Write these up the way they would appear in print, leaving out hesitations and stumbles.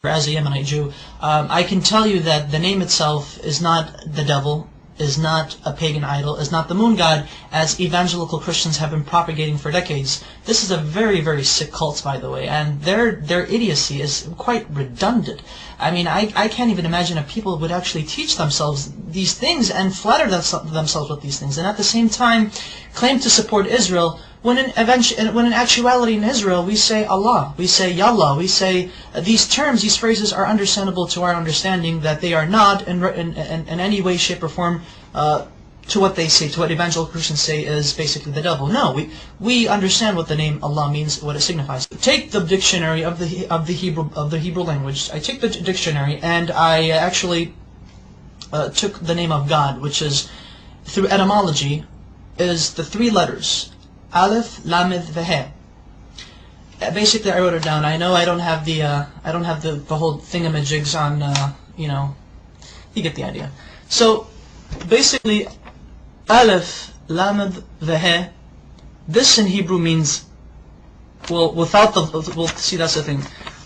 as a Yemenite Jew, I can tell you that the name itself is not the devil, is not a pagan idol, is not the moon god, as evangelical Christians have been propagating for decades. This is a very, very sick cult, by the way, and their idiocy is quite redundant. I mean, I can't even imagine if people would actually teach themselves these things and flatter themselves with these things, and at the same time claim to support Israel, when in actuality in Israel we say Allah, we say Yallah, we say these terms, these phrases are understandable to our understanding, that they are not in any way, shape, or form to what they say, to what evangelical Christians say is basically the devil. No, we understand what the name Allah means, what it signifies. Take the dictionary of the Hebrew language. I take the dictionary and I actually took the name of God, which is, through etymology, is the three letters Aleph, Lamed, Veh. Basically, I wrote it down. I know I don't have the whole thingamajigs on, you know, you get the idea. So basically, Aleph, Lamed, Veh. This in Hebrew means, well, without the, well, see, that's the thing.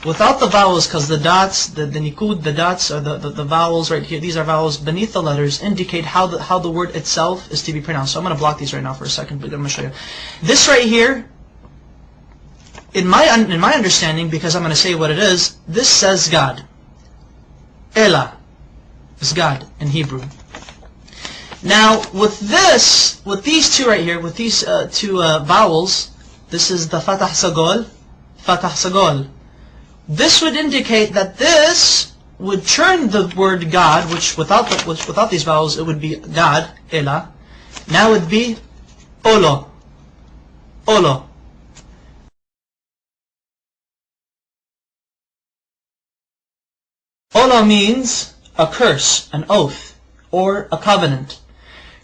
Without the vowels, because the dots, the nikud, the dots, or the vowels right here, these are vowels beneath the letters, indicate how the word itself is to be pronounced. So I'm going to block these right now for a second, but I'm going to show you. This right here, in my understanding, because I'm going to say what it is, this says God. Elah is God in Hebrew. Now, with these two right here, with these two vowels, this is the Fatah Sagol, Fatah Sagol. This would indicate that this would turn the word God, which without these vowels it would be God, Elah. Now it would be Olo, Olo. Olo means a curse, an oath, or a covenant.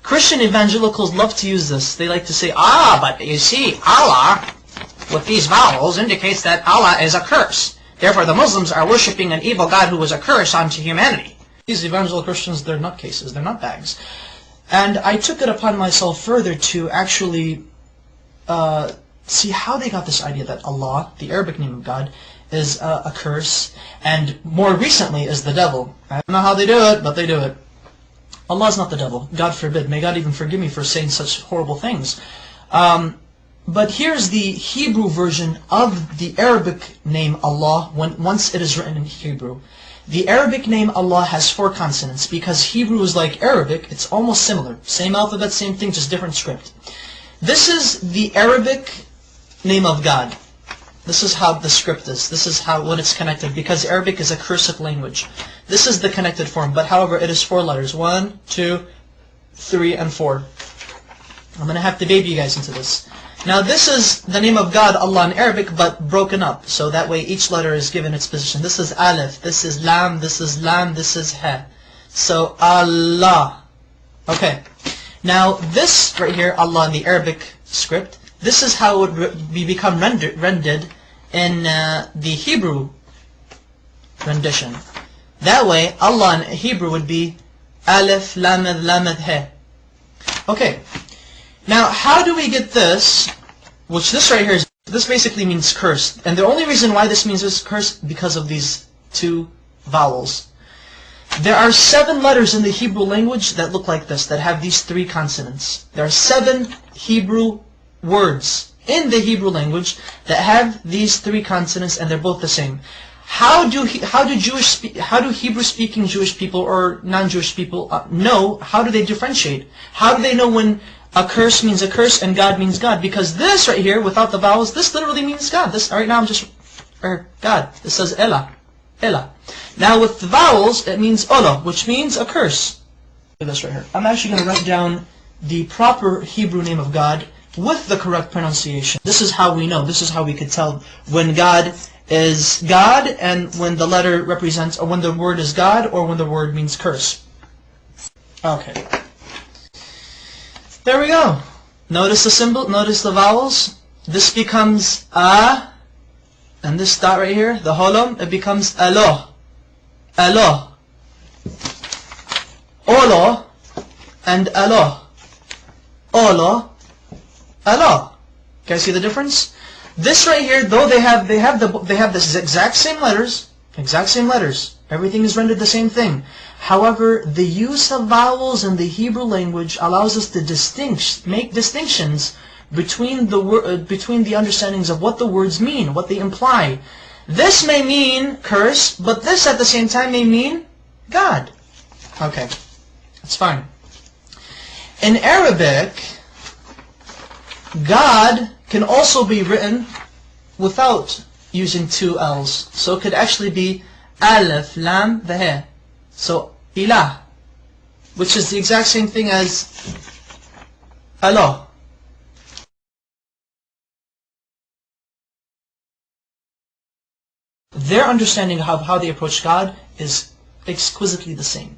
Christian evangelicals love to use this. They like to say, but you see, Allah, with these vowels, indicates that Allah is a curse. Therefore, the Muslims are worshipping an evil God who was a curse onto humanity. These evangelical Christians, they're nutcases, they're nutbags. And I took it upon myself further to actually see how they got this idea that Allah, the Arabic name of God, is a curse, and more recently is the devil. I don't know how they do it, but they do it. Allah is not the devil. God forbid. May God even forgive me for saying such horrible things. But here's the Hebrew version of the Arabic name Allah once it is written in Hebrew. The Arabic name Allah has 4 consonants because Hebrew is like Arabic. It's almost similar. Same alphabet, same thing, just different script. This is the Arabic name of God. This is how the script is. This is when it's connected, because Arabic is a cursive language. This is the connected form, but however, it is 4 letters. 1, 2, 3, and 4. I'm going to have to baby you guys into this. Now this is the name of God, Allah, in Arabic, but broken up. So that way each letter is given its position. This is Aleph, this is Lam, this is Lam, this is Ha. So Allah. Okay. Now this right here, Allah in the Arabic script, this is how it would become rendered in the Hebrew rendition. That way, Allah in Hebrew would be Aleph, Lamed, Lamed, He. Okay. Now, how do we get this, which this right here, this basically means curse. And the only reason why this means this curse, because of these 2 vowels. There are 7 letters in the Hebrew language that look like this, that have these 3 consonants. There are 7 Hebrew words in the Hebrew language that have these 3 consonants, and they're both the same. How do Hebrew-speaking Jewish people or non-Jewish people know? How do they differentiate? How do they know when a curse means a curse and God means God? Because this right here, without the vowels, this literally means God. This right now I'm just God. This says Elah, Elah. Now with the vowels, it means Olo, which means a curse. Look at this right here. I'm actually going to write down the proper Hebrew name of God with the correct pronunciation. This is how we know. This is how we could tell when God is God, and when the letter represents, or when the word is God, or when the word means curse. Okay. There we go. Notice the symbol, notice the vowels. This becomes A, and this dot right here, the holom, it becomes Alo. Alo. Olo, and Alo. Olo, Alo. Can you see the difference? This right here, though they have the exact same letters, Exact same letters. Everything is rendered the same thing. However, the use of vowels in the Hebrew language allows us to make distinctions between the understandings of what the words mean, what they imply. This may mean curse, but this at the same time may mean God. Okay, that's fine. In Arabic, God can also be written without using two L's. So it could actually be Alif, Lam, the He. So, Ilah, which is the exact same thing as Allah. Their understanding of how they approach God is exquisitely the same.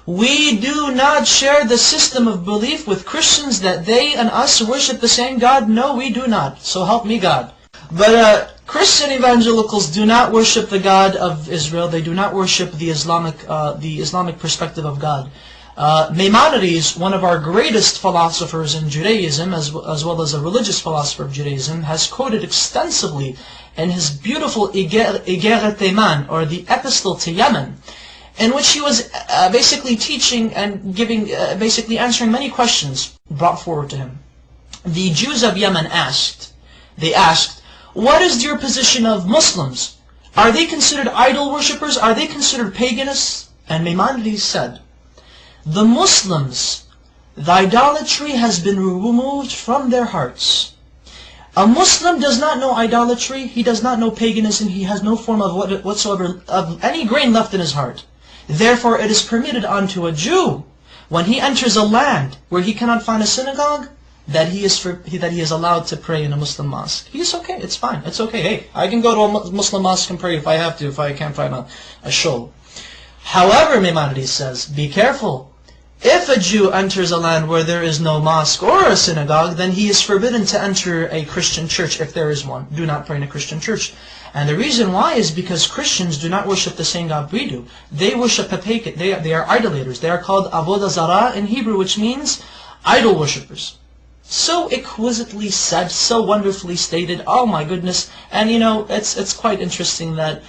We do not share the system of belief with Christians that they and us worship the same God. No, we do not. So help me God. But Christian evangelicals do not worship the God of Israel. They do not worship the Islamic perspective of God. Maimonides, one of our greatest philosophers in Judaism, as well as a religious philosopher of Judaism, has quoted extensively in his beautiful Igeret Teman, or the Epistle to Yemen, in which he was basically teaching and basically answering many questions brought forward to him. The Jews of Yemen asked, what is your position of Muslims? Are they considered idol worshippers? Are they considered paganists? And Maimonides said, the Muslims, the idolatry has been removed from their hearts. A Muslim does not know idolatry, he does not know paganism, he has no form of whatsoever of any grain left in his heart. Therefore it is permitted unto a Jew, when he enters a land where he cannot find a synagogue, that he is allowed to pray in a Muslim mosque. He's okay, it's fine, it's okay. Hey, I can go to a Muslim mosque and pray if I have to, if I can't find a shul. However, Maimonides says, be careful. If a Jew enters a land where there is no mosque or a synagogue, then he is forbidden to enter a Christian church if there is one. Do not pray in a Christian church. And the reason why is because Christians do not worship the same God we do. They worship a pagan. They are idolaters. They are called Avodah Zarah in Hebrew, which means idol worshippers. So exquisitely said, so wonderfully stated. Oh my goodness! And you know, it's quite interesting that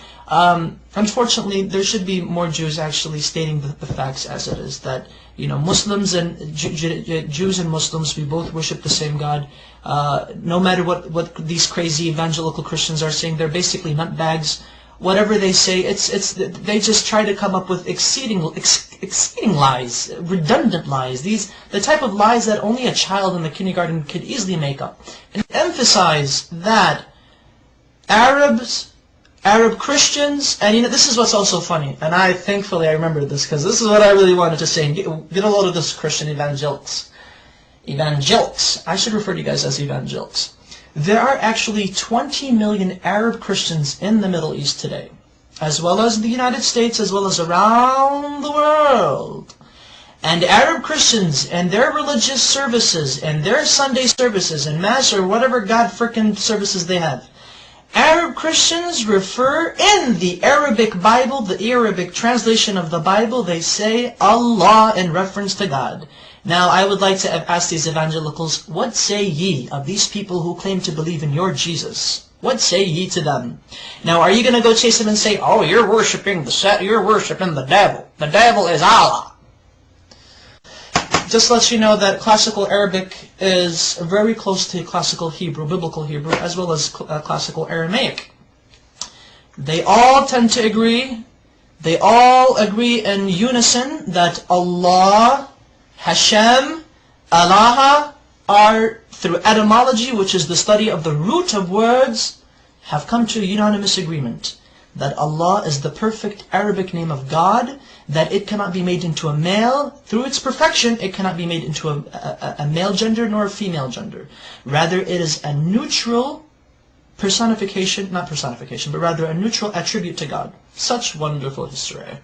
unfortunately there should be more Jews actually stating the facts as it is. That you know, Muslims and Jews and Muslims, we both worship the same God. No matter what these crazy evangelical Christians are saying, they're basically nutbags. Whatever they say, they just try to come up with exceeding lies, redundant lies. The type of lies that only a child in the kindergarten could easily make up. And emphasize that Arab Christians, and you know, this is what's also funny, and thankfully I remember this, because this is what I really wanted to say, get a load of this Christian evangelics. I should refer to you guys as evangelics. There are actually 20 million Arab Christians in the Middle East today, as well as the United States, as well as around the world. And Arab Christians and their religious services, and their Sunday services, and Mass, or whatever God frickin' services they have, Arab Christians refer in the Arabic Bible, the Arabic translation of the Bible, they say Allah in reference to God. Now, I would like to ask these evangelicals, what say ye of these people who claim to believe in your Jesus? What say ye to them? Now, are you going to go chase them and say, oh, you're worshiping the devil. The devil is Allah. Just let you know that classical Arabic is very close to classical Hebrew, biblical Hebrew, as well as classical Aramaic. They all tend to agree, they all agree in unison that Allah, Hashem, Allah are, through etymology, which is the study of the root of words, have come to a unanimous agreement that Allah is the perfect Arabic name of God, that it cannot be made into a male. Through its perfection, it cannot be made into a male gender nor a female gender. Rather, it is a neutral personification, not personification, but rather a neutral attribute to God. Such wonderful history.